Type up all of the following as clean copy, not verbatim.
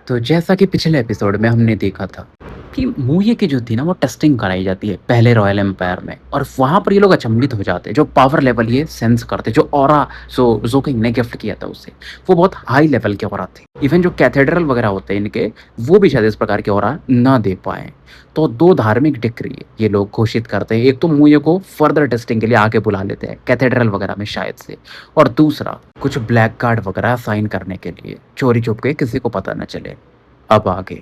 तो जैसा कि पिछले एपिसोड में हमने देखा था कि मूये की जो थी ना वो टेस्टिंग कराई जाती है पहले रॉयल एम्पायर में और वहाँ पर ये लोग अचंभित हो जाते हैं जो पावर लेवल ये सेंस करते जो ऑरा जो किंग ने गिफ्ट किया था उसे वो बहुत हाई लेवल के ऑरा थे। इवन जो कैथेड्रल वगैरह होते हैं इनके वो भी शायद इस प्रकार के ऑरा ना दे पाए। तो दो धार्मिक डिक्री ये लोग घोषित करते हैं, एक तो मूये को फर्दर टेस्टिंग के लिए आगे बुला लेते हैं कैथेड्रल वगैरह में शायद से, और दूसरा कुछ ब्लैक कार्ड वगैरह साइन करने के लिए चोरी छुप के किसी को पता न चले। अब आगे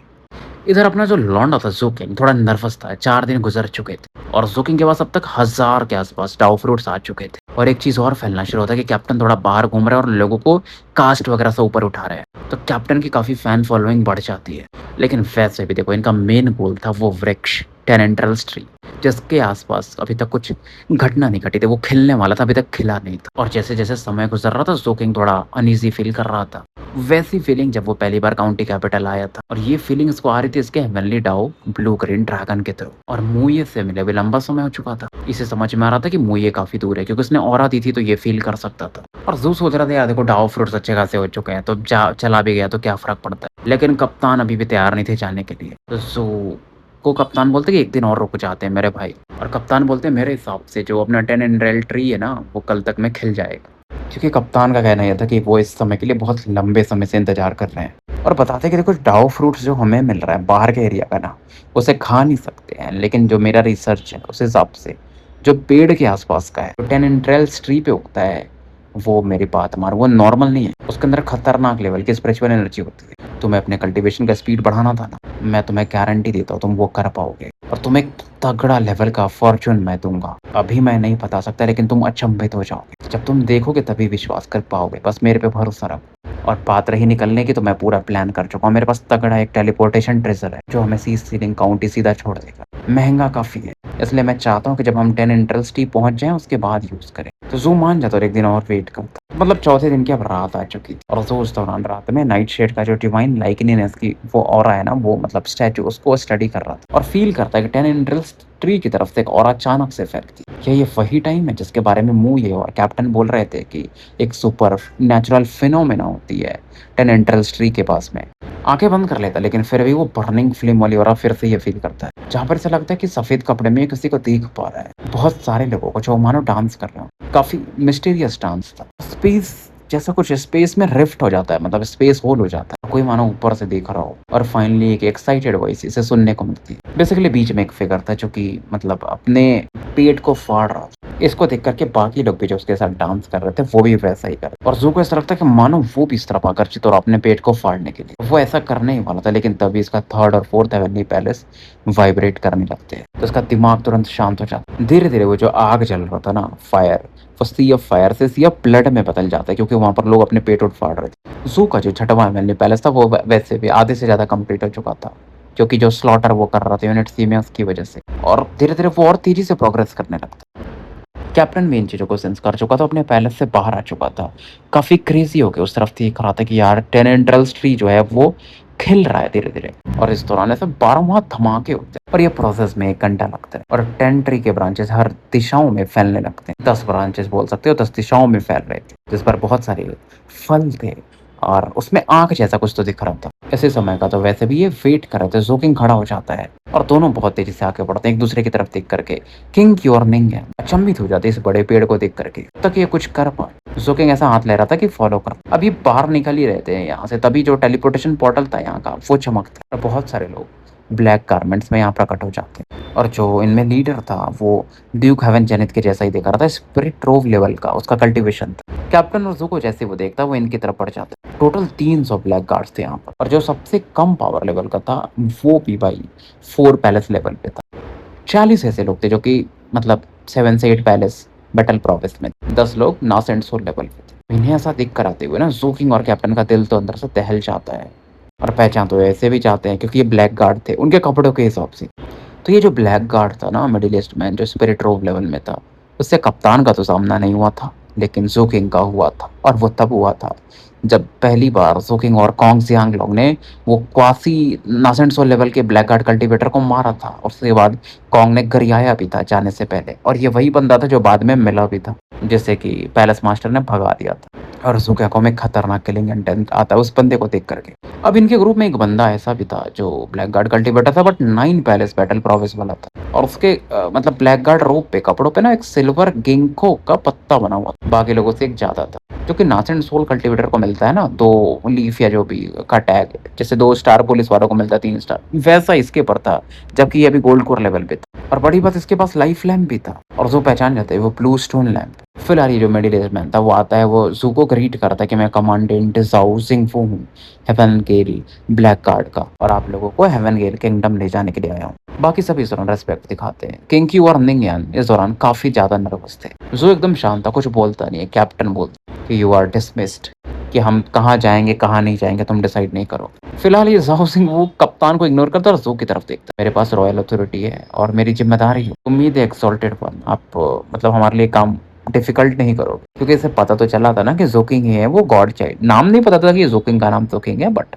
इधर अपना जो लौंडा था जोकिंग थोड़ा नर्वस था, 4 दिन गुजर चुके थे और जोकिंग के पास अब तक 1000 के आसपास डाउ फ्रूट्स आ चुके थे। और एक चीज और फैलना शुरू होता है कि कैप्टन थोड़ा बाहर घूम रहा है और लोगों को कास्ट वगैरह से ऊपर उठा रहा है, तो कैप्टन की काफी फैन फॉलोइंग बढ़ जाती है। लेकिन वैसे भी देखो इनका मेन गोल था वो वृक्ष टेनेंट्रल्स ट्री जिसके आसपास अभी तक कुछ घटना नहीं घटी थी, वो खिलने वाला था, अभी तक खिला नहीं था। और जैसे जैसे समय गुजर रहा था जोकिंग थोड़ा अनईजी फील कर रहा था, वैसी फीलिंग जब वो पहली बार काउंटी कैपिटल आया था और ये फीलिंग इसको आ रही थी इसके हेवनली डाउ ब्लू ग्रीन ड्रैगन के थ्रू। और मुये से मिले भी लंबा समय हो चुका था, इसे समझ में आ रहा था कि मुये काफी दूर है क्योंकि उसने ऑरा दी थी तो ये फील कर सकता था। और जू सोच रहा था यार देखो डाउ फ्रूट्स अच्छे खासे हो चुके हैं तो चला भी गया तो क्या फर्क पड़ता है, लेकिन कप्तान अभी भी तैयार नहीं थे जाने के लिए। तो जू को कप्तान बोलते कि एक दिन और रुक जाते हैं मेरे भाई, और कप्तान बोलते हैं मेरे हिसाब से जो अपना टेन एंड्रेल ट्री है ना वो कल तक में खिल जाएगा। क्योंकि कप्तान का कहना यह था कि वो इस समय के लिए बहुत लंबे समय से इंतजार कर रहे हैं और बताते हैं कि देखो डाउ फ्रूट्स जो हमें मिल रहा है बाहर के एरिया का ना उसे खा नहीं सकते हैं, लेकिन जो मेरा रिसर्च है उस हिसाब से जो पेड़ के आसपास का है, जो टेन एंड्रेल्स ट्री पे उगता है, वो मेरी बात मार वो नॉर्मल नहीं है, उसके अंदर खतरनाक लेवल की स्पिरिचुअल एनर्जी होती है। तुम्हें अपने कल्टीवेशन का स्पीड बढ़ाना था ना, मैं तुम्हें गारंटी देता हूँ तुम वो कर पाओगे और तुम्हें एक तगड़ा लेवल का फॉर्चून मैं दूंगा। अभी मैं नहीं बता सकता लेकिन तुम अचंभित हो जाओगे, जब तुम देखोगे तभी विश्वास कर पाओगे, बस मेरे पे भरोसा रखो। और बात रही निकलने की तो मैं पूरा प्लान कर चुका हूँ, मेरे पास तगड़ा एक टेलीपोर्टेशन ट्रेजर है जो हमें सीलिंग काउंटी सीधा छोड़ देगा। महंगा काफी है इसलिए मैं चाहता हूँ कि जब हम 10 इंटरेस्ट टी पहुंच जाएं उसके बाद यूज करें। तो जू मान जाता और एक दिन और वेट करता, मतलब चौथे दिन की अब रात आ चुकी थी और जो उस दौरान रात में नाइट शेड का जो डिवाइन लाइकनीनेस की वो ऑरा है ना वो मतलब स्टैचू उसको स्टडी कर रहा था और फील करता है कि 10 इंटरेस्ट ट्री की तरफ से एक ऑरा अचानक से फैलती है। क्या ये वही टाइम है जिसके बारे में ये और कैप्टन बोल रहे थे कि एक सुपर नेचुरल फिनोमेना होती है 10 इंटरेस्ट ट्री के पास में। आंखें बंद कर लेता लेकिन फिर भी वो बर्निंग फ्लेम वाली ऑरा फिर से ये फील करता है, जहाँ पर ऐसा लगता है कि सफेद कपड़े में किसी को देख पा रहा है, बहुत सारे लोगों को जो मानो डांस कर रहे हो, काफी मिस्टीरियस डांस था। स्पेस जैसा कुछ स्पेस में रिफ्ट हो जाता है, मतलब स्पेस होल हो जाता है, कोई मानो ऊपर से देख रहा हो। और फाइनली एक एक्साइटेड वॉइस इसे सुनने को मिलती है। बेसिकली बीच में एक फिगर था जो कि मतलब अपने पेट को फाड़ रहा था। इसको देख करके बाकी लोग भी जो उसके साथ डांस कर रहे थे वो भी वैसा ही कर रहे थे और जू को ऐसा लगता है कि मानो वो भी इस तरफ आकर्षित और अपने पेट को फाड़ने के लिए वो ऐसा करने ही वाला था, लेकिन तभी इसका थर्ड और फोर्थ हेवनली पैलेस वाइब्रेट करने लगते हैं तो इसका दिमाग तुरंत शांत हो जाता है। धीरे धीरे वो जो आग जल रहा था ना फायर, वो सी ऑफ फायर से सी ऑफ ब्लड में बदल जाता है क्योंकि वहां पर लोग अपने पेट उठ फाड़ रहे थे। जू का जो छठवां हेवनली पैलेस था वो वैसे भी आधे से ज्यादा कंप्लीट हो चुका था क्योंकि जो स्लॉटर वो कर रहा था यूनिट सी में उसकी वजह से, और धीरे धीरे वो और तेजी से प्रोग्रेस करने लगता। कैप्टन भी इन चीज़ों को सेंस कर चुका था, अपने पैलेस से बाहर आ चुका था, काफ़ी क्रेजी हो गया, उस तरफ देख रहा था कि यार टेनेंड्रल्स ट्री जो है वो खिल रहा है धीरे धीरे। और इस दौरान ऐसे 12 धमाके होते हैं और ये प्रोसेस में 1 घंटा लगता है और 10 ट्री के ब्रांचेस हर दिशाओं में फैलने लगते हैं। 10 ब्रांचेस बोल सकते हो, 10 दिशाओं में फैल रहे थे जिस पर बहुत सारे फल थे और उसमें आंख जैसा कुछ तो दिख रहा था। ऐसे समय का तो वैसे भी ये वेट कर रहे थे। जोकिंग खड़ा हो जाता है और दोनों बहुत तेजी से आगे बढ़ते हैं एक दूसरे की तरफ देख करके। किंग की और निंग है अचंभित हो जाते इस बड़े पेड़ को देख करके, तक ये कुछ कर पाए। जोकिंग ऐसा हाथ ले रहा था कि फॉलो कर, अभी बाहर निकल ही रहते हैं यहाँ से, तभी जो टेलीपोर्टेशन पोर्टल था यहाँ का वो चमकता है और बहुत सारे लोग ब्लैक गारमेंट्स में यहाँ प्रकट हो जाते हैं। और जो इनमें लीडर था वो ड्यूक हेवन जेनिथ के जैसा ही दिखा रहा था, स्पिरिट ट्रोव लेवल का उसका कल्टीवेशन था। कैप्टन और जू को जैसे वो देखता वो इनकी तरफ बढ़ जाता। टोटल 300 ब्लैक गार्ड्स थे यहाँ पर और जो सबसे कम पावर लेवल का था वो भी भाई 4 पैलेस लेवल पे था। 40 ऐसे लोग थे जो कि मतलब 7 से 8 पैलेस बैटल प्रोविंस में, 10 लोग नास एंड सोल लेवल पे थे। इन्हें ऐसा दिख कर आते हुए ना जोकिंग और कैप्टन का दिल तो अंदर से दहल जाता है और पहचान तो ऐसे भी चाहते हैं क्योंकि ये ब्लैक गार्ड थे उनके कपड़ों के हिसाब से। तो ये जो ब्लैक गार्ड था ना मिडिल ईस्ट मैन जो स्पिरिट रोव लेवल में था, उससे कप्तान का तो सामना नहीं हुआ था लेकिन जोकिंग का हुआ था। और वो तब हुआ था जब पहली बार जोकिंग और कॉन्ग जियांग लोग ने वो क्वासी नासेंटसो लेवल के ब्लैक गार्ड कल्टीवेटर को मारा था और उसके बाद कॉन्ग ने गरियाया भी था जाने से पहले, और ये वही बंदा था जो बाद में मिला भी था। जिससे कि पैलेस मास्टर ने भगा दिया था। और ज़ुगैको में खतरनाक किलिंग इंटेंट आता है उस बंदे को देख कर के। अब इनके ग्रुप में एक बंदा ऐसा भी था जो ब्लैक गार्ड कल्टीवेटर था बट 9 पैलेस बैटल प्रोविस वाला था। और उसके मतलब ब्लैक गार्ड रोब पे कपड़ों पे ना एक सिल्वर गिंको का पत्ता बना हुआ था। बाकी लोगों से एक ज़्यादा था। जो कि नासेंट सोल कल्टीवेटर को मिलता है ना 2 लीफ या जो भी का टैग, जैसे 2 स्टार पुलिस वालों को मिलता है 3 स्टार, वैसा इसके पर था। जबकि ये अभी गोल्ड कोर लेवल पे था। और बड़ी बात इसके पास लाइफ लैम्प भी था और जो पहचान जाते हैं वो ब्लू स्टोन लैम्प। फिलहाल ये जो मेडिटेशन मैन था वो आता है, वो ज़ू को ग्रीट करता है कि मैं कमांडेंट ज़ाओ ज़िंगफू हूँ, हेवन गेल ब्लैक कार्ड का, और आप लोगों को हेवन गेल किंगडम ले जाने के लिए आया हूँ। बाकी सब इस दौरान रेस्पेक्ट दिखाते हैं। किंग और निंग यान इस दौरान काफ़ी ज़्यादा नर्वस थे। ज़ू एकदम शांत था, कुछ बोलता नहीं है। कैप्टन बोलता कि यू आर डिसमिस्ड, कि हम कहाँ जाएंगे कहाँ नहीं जाएंगे तुम डिसाइड नहीं करो। फिलहाल ये ज़ाओ सिंह वो कप्तान को इग्नोर करता है और ज़ू की तरफ देखता है। मेरे पास रॉयल अथॉरिटी है और मेरी जिम्मेदारी है, उम्मीद है एक्सॉल्टेड वन आप मतलब हमारे लिए काम डिफिकल्ट नहीं करोगे। क्योंकि इसे पता तो चला था ना कि जोकिंग ही है वो गॉड चाइल्ड, नाम नहीं पता था कि जोकिंग का नाम जोकिंग है बट।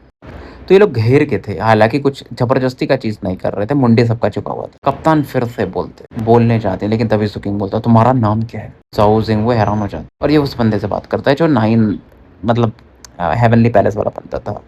तो ये लोग घेर के थे, हालांकि कुछ जबरदस्ती का चीज नहीं कर रहे थे, मुंडे सबका चुका हुआ था। कप्तान फिर से बोलने जाते लेकिन तभी जोकिंग बोलता तुम्हारा नाम क्या है। जाओ जिंग वो हैरान हो जाता और ये उस बंदे से बात करता है जो 9 मतलब हेवनली पैलेस वाला बंदा था।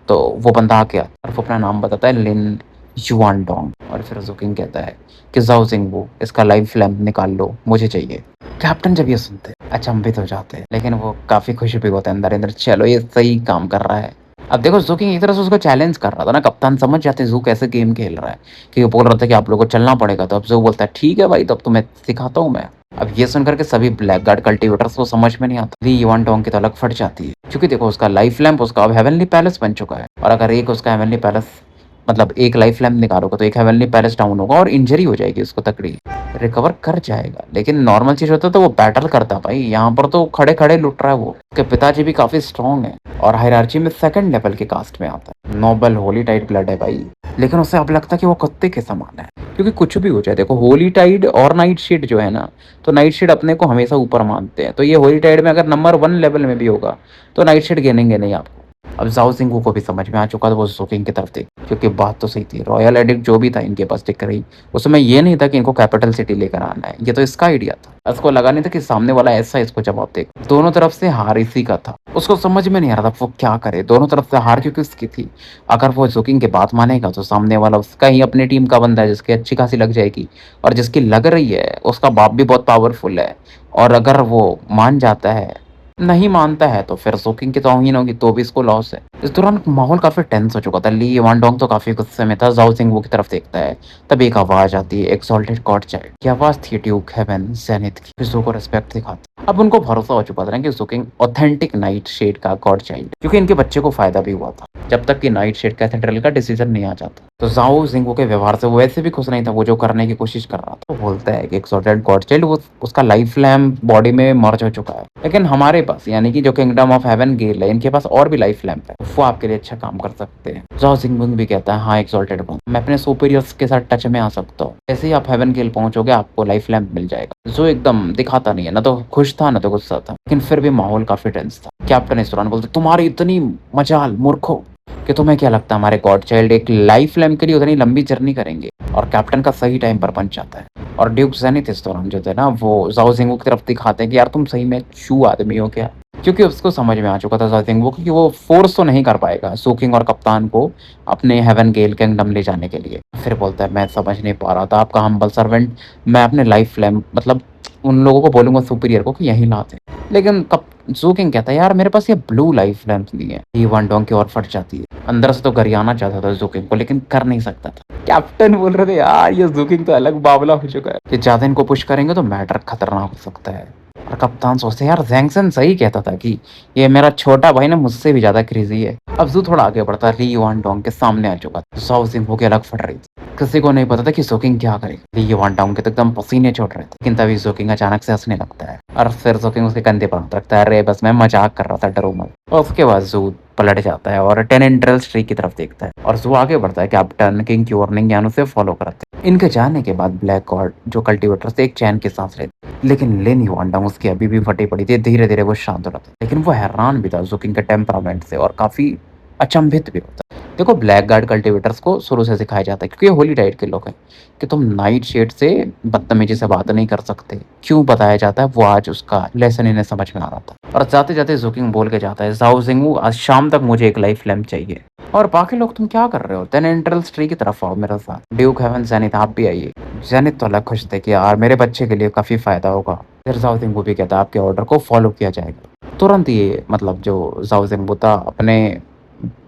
तो वो बंदा आ गया और वो अपना नाम बताता है लिन युआन डोंग। और फिर जोकिंग कहता है कि जाओ जिंग वो इसका लाइफ लैम्प निकाल लो मुझे चाहिए। कैप्टन जब ये सुनते हैं अचंभित हो जाते हैं लेकिन वो काफी खुश भी होते हैं अंदर अंदर, चलो ये सही काम कर रहा है। अब देखो जोकिंग एक तरह से उसको चैलेंज कर रहा था ना, कप्तान समझ जाते हैं जू कैसे गेम खेल रहा है। कि वो बोल रहा था कि आप लोगों को चलना पड़ेगा, तो अब जू बोलता है ठीक है भाई, तब तो मैं सिखाता हूँ मैं। अब ये सुनकर के सभी ब्लैक गार्ड कल्टीवेटर्स को समझ में नहीं आता। ली युआन डोंग की तो अलग फट जाती है क्योंकि देखो उसका लाइफ लैम्प उसका अब हेवनली पैलेस बन चुका है। और अगर एक उसका हेवनली पैलेस मतलब एक लाइफ लैम्प निकालोगे तो एक हेवनली पैलेस डाउन होगा और इंजरी हो जाएगी उसको तकड़ी। रिकवर कर जाएगा लेकिन नॉर्मल चीज होता तो वो बैटल करता भाई, यहाँ पर तो खड़े खड़े लुट रहा है वो। उसके पिताजी भी काफी स्ट्रांग है और हायरार्ची में सेकंड लेवल की कास्ट में आता है। नोबल होली टाइड ब्लड है भाई, लेकिन उसे अब लगता है कि वो कुत्ते के समान है। क्योंकि कुछ भी हो जाए, देखो होली टाइड और नाइट शीड जो है ना, तो नाइट शीड अपने को हमेशा ऊपर मानते हैं, तो ये होली टाइड में अगर नंबर 1 लेवल में भी होगा तो नाइट शीड गिनेंगे नहीं आपको। अब जाओ सिंह को भी समझ में आ चुका था, वो जोकिंग की तरफ देख, क्योंकि बात तो सही थी। रॉयल एडिक्ट जो भी था इनके पास दिख रही, उसमें ये नहीं था कि इनको कैपिटल सिटी लेकर आना है, ये तो इसका आइडिया था। उसको लगा नहीं था कि सामने वाला ऐसा इसको जवाब देगा। दोनों तरफ से हार इसी का था, उसको समझ में नहीं आ रहा था वो क्या करे। दोनों तरफ से हार क्योंकि उसकी थी। अगर वो जोकिंग की बात मानेगा तो सामने वाला उसका ही अपनी टीम का बंदा है जिसकी अच्छी खासी लग जाएगी, और जिसकी लग रही है उसका बाप भी बहुत पावरफुल है। और अगर वो मान जाता है, नहीं मानता है तो फिर जोकिंग की तौहीन होगी, तो भी इसको लॉस है। इस दौरान माहौल काफी टेंस हो चुका था। ली युआन डोंग तो काफी गुस्से में था। जाओ सिंह वो की तरफ देखता है, तब एक आवाज आती है, एक्सॉल्टेड गॉड चाइल्ड की आवाज थी, ड्यूक हेवन जेनिथ की। जू को रिस्पेक्ट दिखाती। अब उनको भरोसा हो चुका था ना कि जोकिंग ऑथेंटिक नाइट शेड का गॉड चाइल्ड, क्योंकि इनके बच्चे को फायदा भी हुआ था जब तक कि नाइट शेड कैथेड्रल का डिसीजन नहीं आ जाता। तो जाओ जिंगो के व्यवहार से वो वैसे भी खुश नहीं था, वो जो करने की कोशिश कर रहा था। वो बोलता है कि एक्सॉर्टेड गॉड चाइल्ड वो उसका लाइफ लैम्प बॉडी में मर्ज हो चुका है, लेकिन हमारे पास यानी कि जो किंगडम ऑफ हेवन गेल है इनके पास और भी लाइफ लैम्प है, वो आपके लिए अच्छा काम कर सकते हैं। जाओ जिंगबुंग भी कहता है हाँ एक्सॉर्टेड वन, मैं अपने सुपीरियर्स के साथ टच में आ सकता हूँ, जैसे ही आप हेवन गेल पहुंचोगे आपको लाइफ लैम्प मिल जाएगा। जो एकदम दिखाता नहीं है, ना तो खुश था ना तो गुस्सा था, लेकिन फिर भी माहौल काफी टेंस था। कैप्टन इस दौरान बोलते तुम्हारी इतनी मजाल मूर्खो, कि तुम्हें क्या लगता है हमारे गॉड चाइल्ड एक लाइफ लैम्प के लिए उतनी लंबी जर्नी करेंगे। और कैप्टन का सही टाइम पर पंच आता है और ड्यूक जेनिथ इस दौरान जो थे ना वो जाओ जिंगो की तरफ दिखाते हैं कि यार तुम सही में शू आदमी हो क्या। क्योंकि उसको समझ में आ चुका था जाओ जिंगो कि वो फोर्स तो नहीं कर पाएगा सोकिंग और कप्तान को अपने हेवन गेल किंगडम ले जाने के लिए। फिर बोलता है मैं समझ नहीं पा रहा था आपका हम्बल सर्वेंट, मैं अपने लाइफ लैम्प मतलब उन लोगों को बोलूंगा सुपीरियर को कि यहीं लाते, लेकिन कब जोकिंग कहता है यार मेरे पास ये ब्लू लाइफ लैम्प नहीं है। ये वन डोंग की ओर फट जाती है। अंदर से तो गरियाना चाहता था जोकिंग को, लेकिन कर नहीं सकता था। कैप्टन बोल रहे थे यार ये जोकिंग तो अलग बावला हो चुका है कि ज्यादा इनको पुश करेंगे तो मैटर खतरनाक हो सकता है। और कप्तान सोचते यार जैंगसन सही कहता था कि ये मेरा छोटा भाई ना मुझसे भी ज्यादा क्रेजी है। अब जू थोड़ा आगे बढ़ता ली युआन डोंग के सामने आ चुका था। साउ जिंग होके अलग फट रही थी, किसी को नहीं पता था कि जोकिंग क्या करेगा। ली युआन डोंग के तो एकदम पसीने छूट रहे थे, लेकिन तभी जोकिंग अचानक से हंसने लगता है और फिर जोकिंग उसके कंधे पर हाथ रखता है, अरे बस मैं मजाक कर रहा था डरो मत। और उसके बाद जू पलट जाता है और 10 एंट्रल्स ट्री की तरफ देखता है और जू आगे बढ़ता है। कैप्टन किंग की वार्निंग यान उसे फॉलो करते हैं। इनके जाने के बाद ब्लैक गॉड जो कल्टीवेटर से एक चैन की सांस लेते, लेकिन लिन युआन डोंग उसकी अभी भी फटी पड़ी थी। धीरे धीरे वो शांत हो रहा था, लेकिन वो हैरान भी था जोकिंग के टेम्परामेंट से और काफी अचंभित भी होता। देखो ब्लैक गार्ड कल्टीवेटर्स को शुरू से सिखाया जाता है क्योंकि ये होली टाइड के लोग हैं कि तुम नाइट शेड से बदतमीजी से बात नहीं कर सकते। क्यों बताया जाता है वो आज उसका लेसन इन्हें समझ में आ रहा था। और जाते-जाते ज़ुकिंग बोल के जाता है, "ज़ाओ ज़िंगू आज शाम तक मुझे एक लाइफ लैम्प चाहिए।" और बाकी लोग तुम क्या कर रहे हो? टेनेंट्रल्स ट्री की तरफ आओ मेरे साथ। ड्यूक हेवन ज़ेनिथ आप भी आइए। ज़ेनिथ तो अलग खुश थे कि यार मेरे बच्चे के लिए काफ़ी फ़ायदा होगा। फिर ज़ाओ ज़िंगू भी कहता है आपके ऑर्डर को फ़ॉलो किया जाएगा। तुरंत ये मतलब जो ज़ाओ ज़िंगू था अपने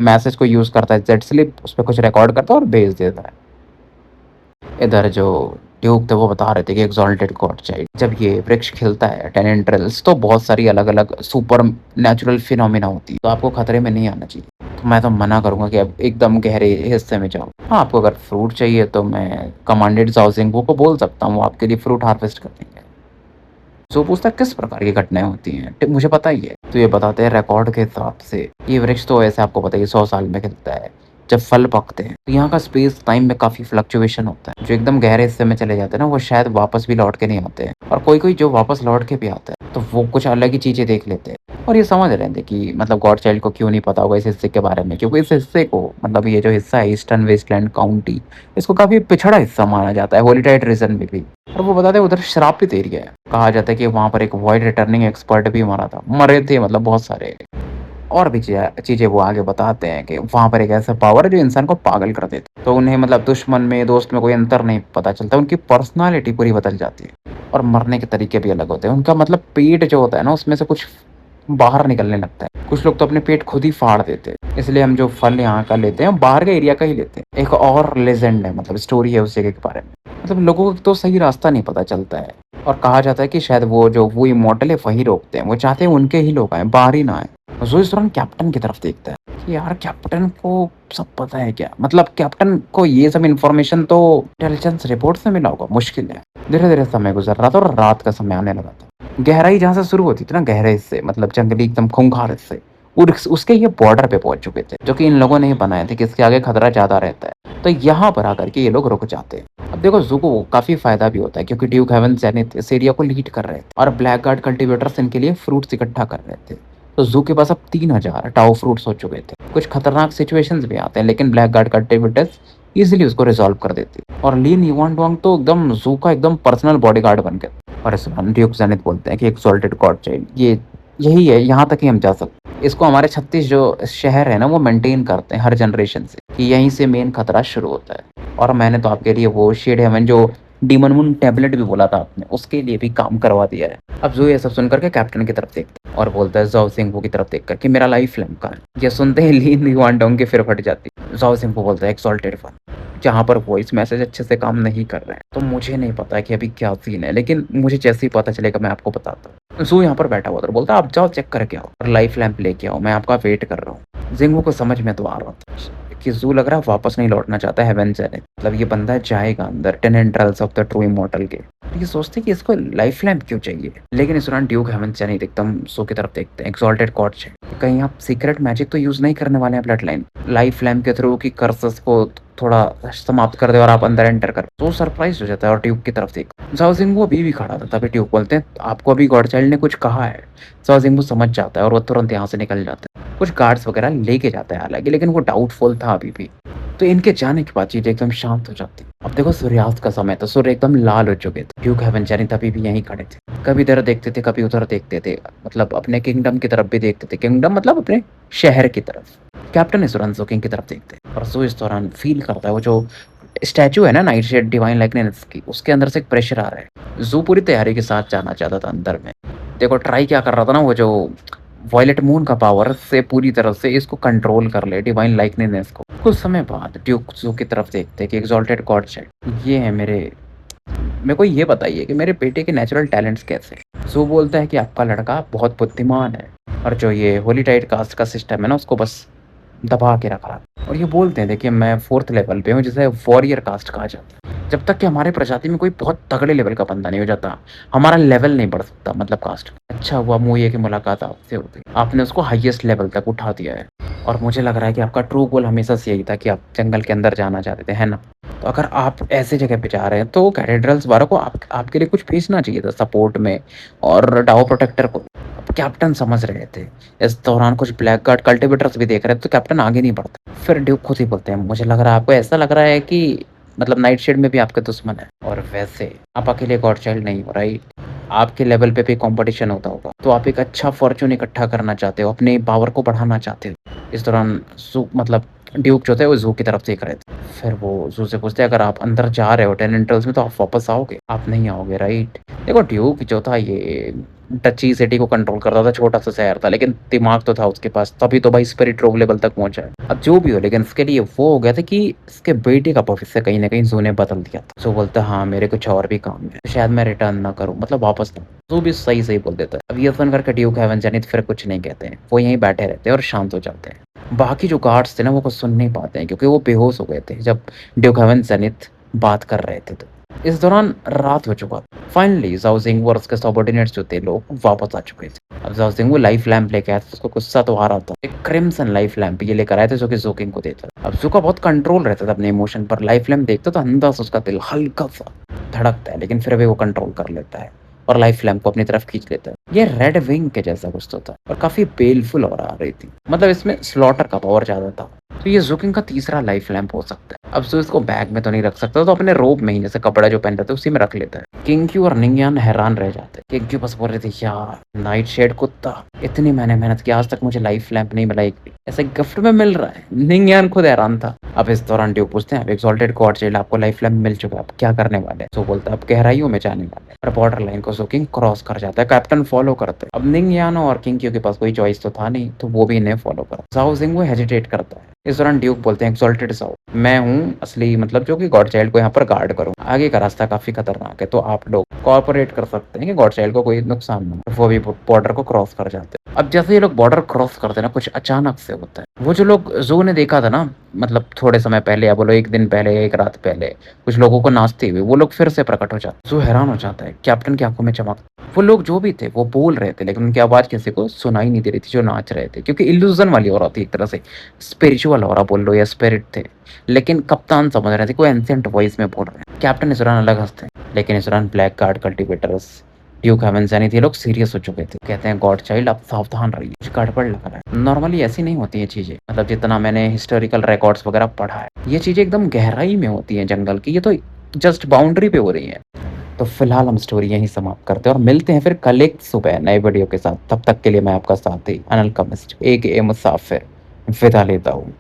मैसेज को यूज़ करता है जेट स्लिप उस पे कुछ रिकॉर्ड करता है और भेज देता है। इधर जो ड्यूक थे वो बता रहे थे कि एक्सॉल्टेड गॉड चाइल्ड जब ये वृक्ष खिलता है टेनेंट्रल्स तो बहुत सारी अलग-अलग सुपर नेचुरल फिनोमिना होती है। तो आपको खतरे में नहीं आना चाहिए। तो मैं तो मना करूँगा कि अब एकदम गहरे हिस्से में जाओ। हाँ, आपको अगर फ्रूट चाहिए तो मैं कमांडेंट ज़ाओ ज़िंगू को बोल सकता हूँ, वो आपके लिए फ्रूट हार्वेस्ट कर देंगे। जो पूछता है किस प्रकार की घटनाएँ होती हैं? मुझे पता ही है। तो ये बताते हैं रिकॉर्ड के हिसाब से ये वृक्ष तो ऐसे आपको पता ही है 100 साल में खिलता है। जब फल पकते हैं तो यहाँ का स्पेस टाइम में काफ़ी फ्लक्चुएशन होता है। जो एकदम गहरे हिस्से में चले जाते हैं ना वो शायद वापस भी लौट के नहीं आते हैं। और कोई-कोई जो वापस लौट के भी आता है तो वो कुछ अलग ही चीज़ें देख लेते हैं। और ये समझ रहे थे कि मतलब गॉड चाइल्ड को क्यों नहीं पता होगा इस हिस्से के बारे में क्योंकि इस हिस्से को मतलब ये जो हिस्सा है ईस्टर्न वेस्टलैंड काउंटी इसको काफ़ी पिछड़ा हिस्सा माना जाता है होलीटाइड रीजन में भी। और वो बताते हैं उधर श्रापित एरिया है। कहा जाता है कि वहाँ पर एक वॉइड रिटर्निंग एक्सपर्ट भी मरा था। मरे थे मतलब बहुत सारे। और भी चीज़ें वो आगे बताते हैं कि वहाँ पर एक ऐसा पावर है जो इंसान को पागल कर देता है। तो उन्हें मतलब दुश्मन में, दोस्त में कोई अंतर नहीं पता चलता। उनकी पर्सनैलिटी पूरी बदल जाती है और मरने के तरीके भी अलग होते हैं। उनका मतलब पेट जो होता है ना उसमें से कुछ बाहर निकलने लगता है। कुछ लोग तो अपने पेट खुद ही फाड़ देते हैं। इसलिए हम जो फल यहाँ का लेते हैं, बाहर के एरिया का ही लेते हैं। एक और लेजेंड है मतलब स्टोरी है उस जगह के बारे में। मतलब लोगों को तो सही रास्ता नहीं पता चलता है और कहा जाता है कि शायद वो इमॉर्टल है वही रोकते हैं। वो चाहते हैं उनके ही लोग आएँ, बाहर ही ना आएँ। ज़ो इस दौरान कैप्टन की तरफ देखता है कि यार कैप्टन को सब पता है क्या? मतलब कैप्टन को ये सब इन्फॉर्मेशन तो इंटेलिजेंस रिपोर्ट से मिला होगा, मुश्किल है। धीरे-धीरे समय गुज़र रहा था और रात का समय आने लगा था। गहराई जहाँ से शुरू होती थी ना गहरे हिस्से मतलब जंगली एकदम खूंखार हिस्से और उसके ये बॉर्डर पे पहुँच चुके थे, जो कि इन लोगों ने ही बनाए थे कि इसके आगे खतरा ज़्यादा रहता है। तो यहाँ पर आकर के ये लोग रुक जाते हैं। अब देखो ज़ू को काफ़ी फ़ायदा भी होता है क्योंकि ड्यूक हेवन ज़ेनिथ इस एरिया को लीड कर रहे थे और ब्लैक गार्ड कल्टीवेटर्स इनके लिए फ्रूट्स इकट्ठा कर रहे थे। तो ज़ू के पास अब 3000 टाओ फ्रूट्स हो चुके थे। कुछ खतरनाक सिचुएशंस भी आते हैं लेकिन ब्लैक गार्ड कल्टीवेटर्स ईज़िली उसको रिज़ॉल्व कर देती है और ली युआनडोंग तो एकदम ज़ू का एकदम पर्सनल बॉडीगार्ड बन गया। और इस दौरान ड्यूक ज़ेनिथ बोलते हैं कि एक्सॉल्टेड गॉड चाइल्ड ये यही है, यहाँ तक ही हम जा सकते हैं। इसको हमारे 36 जो शहर है ना वो मेंटेन करते हैं हर जनरेशन से कि यहीं से मेन खतरा शुरू होता है। और मैंने तो आपके लिए वो शेड हेवन जो डीमन मून टैबलेट भी बोला था आपने, उसके लिए भी काम करवा दिया है। अब ज़ू ये सब सुन कर के कैप्टन की तरफ देखता है और बोलता है ज़ाओ ज़िंगू की तरफ देख कर कि मेरा लाइफ लैम्प कहाँ है? ये सुनते ही ली युआनडोंग की फिर फट जाती है। ज़ाओ ज़िंगू बोलता है एक्सॉल्टेड वन, जहाँ पर वॉइस मैसेज अच्छे से काम नहीं कर रहे हैं। तो मुझे नहीं पता कि अभी क्या सीन है, लेकिन मुझे जैसे ही पता चलेगा मैं आपको बताता हूँ। ज़ू यहाँ पर बैठा हुआ था और बोलता है आप जाओ चेक करके आओ और लाइफ लैम्प लेके आओ, मैं आपका वेट कर रहा हूँ। ज़िंगू को समझ में तो आ रहा था कि ज़ू लग रहा है वापस नहीं लौटना चाहता है हेवन ज़ेनिथ। मतलब ये बंदा जाएगा अंदर टेनेंट्रल्स ऑफ द ट्रू इमॉर्टल के। तो ये सोचते हैं कि इसको लाइफ लैम्प क्यों चाहिए? लेकिन इस दौरान ड्यूक हेवन ज़ेनिथ एकदम ज़ू की तरफ देखते हैं, एक्सॉल्टेड गॉड चाइल्ड कहीं आप सीक्रेट मैजिक तो यूज़ नहीं करने वाले हैं ब्लड लाइन? लाइफ लैम्प के थ्रू कि कर्सेस को थोड़ा समाप्त कर दे और आप अंदर एंटर कर। तो सरप्राइज़ हो जाता है और ड्यूक की तरफ देख ज़ाओ ज़िंगू अभी भी खड़ा था, तभी ड्यूक बोलते हैं आपको अभी गॉड चाइल्ड ने कुछ कहा है। ज़ाओ ज़िंगू समझ जाता है और वो तुरंत यहाँ से निकल जाता है। कुछ गार्ड्स वगैरह लेके जाता है हालाँकि लेकिन वो डाउटफुल था अभी भी। तो इनके जाने के बाद चीज़ें एकदम शांत हो जाती है। अब देखो सूर्यास्त का समय था, सूर्य एकदम लाल हो चुके थे। ड्यूक हेवन ज़ेनिथ अभी भी यहीं खड़े थे। कभी इधर देखते थे, कभी उधर देखते थे। मतलब अपने किंगडम की तरफ भी देखते थे। किंगडम मतलब अपने शहर की तरफ। कैप्टन इस दौरान ज़ू किंग की तरफ देखते हैं और ज़ू इस दौरान फ़ील करता है वो जो स्टैच्यू है ना नाइटशेड डिवाइन लाइकनेस की, उसके अंदर से एक प्रेशर आ रहा है। ज़ू पूरी तैयारी के साथ जाना चाहता था अंदर में। देखो ट्राई क्या कर रहा था ना वो जो वॉयलेट मून का पावर से पूरी तरह से इसको कंट्रोल कर ले डिवाइन लाइकनेस को। कुछ समय बाद ड्यूक ज़ू की तरफ देखते हैं कि एक्सॉल्टेड गॉड चाइल्ड ये है मेरे को ये बताइए कि मेरे बेटे के नेचुरल टैलेंट्स कैसे हैं? ज़ू बोलता है कि आपका लड़का बहुत बुद्धिमान है और जो ये होलीटाइड कास्ट का सिस्टम है ना उसको बस दबा के रखा है। और ये बोलते हैं देखिए मैं 4th लेवल पे हूँ जिसे वॉरियर कास्ट कहा जाता है। जब तक कि हमारे प्रजाति में कोई बहुत तगड़े लेवल का बंदा नहीं हो जाता, हमारा लेवल नहीं बढ़ सकता मतलब कास्ट। अच्छा हुआ मुझे की मुलाकात आपसे हो गई। आपने उसको हाईएस्ट लेवल तक उठा दिया है और मुझे लग रहा है कि आपका ट्रू गोल हमेशा से यही था कि आप जंगल के अंदर जाना चाहते थे, है ना? तो अगर आप ऐसी जगह पे जा रहे हैं तो कैथेड्रल्स वालों को आपके लिए कुछ भेजना चाहिए था सपोर्ट में और डाओ प्रोटेक्टर को। कैप्टन समझ रहे थे। इस दौरान कुछ ब्लैक गार्ड कल्टीवेटर्स भी देख रहे थे, तो कैप्टन आगे नहीं बढ़ता। फिर ड्यूक खुद ही बोलते हैं, मुझे लग रहा है आपको ऐसा लग रहा है कि मतलब नाइटशेड में भी आपके दुश्मन है, और वैसे आप अकेले गॉड चाइल्ड नहीं हो, राइट? आपके लेवल पे भी कंपटीशन होता होगा, तो आप एक अच्छा फॉर्च्यून इकट्ठा करना चाहते हो, अपने पावर को बढ़ाना चाहते हो। इस दौरान जू मतलब ड्यूक जो थे वो जू की तरफ देख रहे थे। फिर वो जू से पूछते हैं, अगर आप अंदर जा रहे हो टेनेंटल्स में, तो आप वापस आओगे? आप नहीं आओगे, राइट? देखो ड्यूक जो था ये टची सिटी को कंट्रोल करता था, छोटा-सा शहर था, लेकिन दिमाग तो था उसके पास, तभी तो भाई स्पिरिट रोग लेवल तक पहुँचा है। अब जो भी हो, लेकिन इसके लिए वो हो गया था कि इसके बेटे का भविष्य कहीं न कहीं ज़ू ने बदल दिया था। ज़ू बोलता है, हाँ, मेरे कुछ और भी काम है, तो शायद मैं रिटर्न ना करूँ, मतलब वापस ना। ज़ू भी सही-सही बोल देता है। अब ये सुन कर के ड्यूक हेवन जेनिथ फिर कुछ नहीं कहते हैं, वो यहीं बैठे रहते हैं और शांत हो जाते हैं। बाकी जो गार्ड्स थे ना, वो कुछ सुन नहीं पाते हैं, क्योंकि वो बेहोश हो गए थे, जब ड्यूक हेवन जेनिथ बात कर रहे थे तो। इस दौरान रात हो चुका था। फाइनली ज़ाओ ज़िंग और उसके सबॉर्डिनेट्स जो थे लोग वापस आ चुके थे। अब ज़ाओ ज़िंग वो लाइफ लैंप लेके आया था, उसको गुस्सा तो आ रहा था। एक क्रिम्सन लाइफ लैंप ये लेकर आए थे, जो कि ज़ू किंग को देता था। अब ज़ू का बहुत कंट्रोल रहता था अपने इमोशन पर, लाइफ लैंप देखता तो अंदर से उसका दिल हल्का-सा धड़कता है, लेकिन फिर भी वो कंट्रोल कर लेता है और लाइफ लैंप को अपनी तरफ खींच लेता है। ये रेड विंग के जैसा कुछ तो था और काफ़ी पेलफुल ऑरा आ रही थी। मतलब इसमें स्लॉटर का पावर ज़्यादा था। तो ये ज़ू किंग का तीसरा लाइफ लैंप हो सकता है। अब ज़ू इसको बैग में तो नहीं रख सकता, तो अपने रोब में ही, जैसे कपड़ा जो पहन रहे थे उसी में रख लेता है। किंग्क्यू और निंगयान हैरान रह जाते हैं। किंग्क्यू बस बोल रहे थे, यार नाइटशेड कुत्ता, इतनी मैंने मेहनत की, आज तक मुझे लाइफ लैंप नहीं मिला, एक भी ऐसे गिफ्ट में मिल रहा है। निंगयान खुद हैरान था। अब इस दौरान ड्यू पूछते हैं, अब एक्सॉल्टेड गॉड चाइल्ड, आपको लाइफ लैंप मिल चुका है, आप क्या करने वाले हैं? तो बोलता है, अब गहराइयों में जाने वाले हैं। और बॉर्डर लाइन को ज़ू किंग क्रॉस कर जाता है, कैप्टन फॉलो करते हैं। अब निंगयान और किंग्क्यू के पास कोई चॉइस तो था नहीं, तो वो भी इन्हें फॉलो करता है। ज़ाओ ज़िंग वो हेजिटेट करता है। इस दौरान ड्यूक बोलते हैं, एक्सॉल्टेड ज़ाओ, मैं हूँ असली, मतलब जो कि गॉड चाइल्ड को यहाँ पर गार्ड करूँ। आगे का रास्ता काफ़ी खतरनाक है, तो आप लोग कोऑपरेट कर सकते हैं कि गॉड चाइल्ड को कोई नुकसान ना हो। वो भी बॉर्डर को क्रॉस कर जाते हैं। अब जैसे ये लोग बॉर्डर क्रॉस करते हैं ना, कुछ अचानक से होता है। वो जो लोग ज़ू ने देखा था ना, मतलब थोड़े समय पहले, या बोलो 1 दिन पहले या 1 रात पहले, कुछ लोगों को नाचते हुए, वो लोग फिर से प्रकट हो जाते हैं। ज़ू हैरान हो जाता है, कैप्टन की आँखों में चमक। वो लोग जो भी थे, वो बोल रहे थे, लेकिन उनकी आवाज़ किसी को सुनाई नहीं दे रही थी जो नाच रहे थे, क्योंकि इल्यूज़न वाली ऑरा थी एक तरह से, स्पिरिचुअल ऑरा बोल लो या स्पिरिट थे। लेकिन कप्तान समझ रहे थे कोई एंशिएंट वॉइस में बोल रहे हैं। कैप्टन इस दौरान अलग हँसते हैं, लेकिन इस दौरान black guard cultivators, duke heaven zenith, ये लोग सीरियस हो चुके थे। कहते हैं, गॉड चाइल्ड आप सावधान रहिए, कुछ गड़बड़ लग रहा है। नॉर्मली ऐसी नहीं होती ये चीज़ें, मतलब जितना मैंने हिस्टोरिकल रिकॉर्ड्स वगैरह पढ़ा है, ये चीज़ें एकदम गहराई में होती हैं जंगल की, ये तो जस्ट बाउंड्री पे हो रही है। तो फिलहाल हम स्टोरी यहीं समाप्त करते हैं और मिलते हैं फिर कल एक सुबह नए वीडियो के साथ। तब तक के लिए मैं आपका साथी अनिल कमिस्ट AKA मुसाफिर विदा लेता हूँ।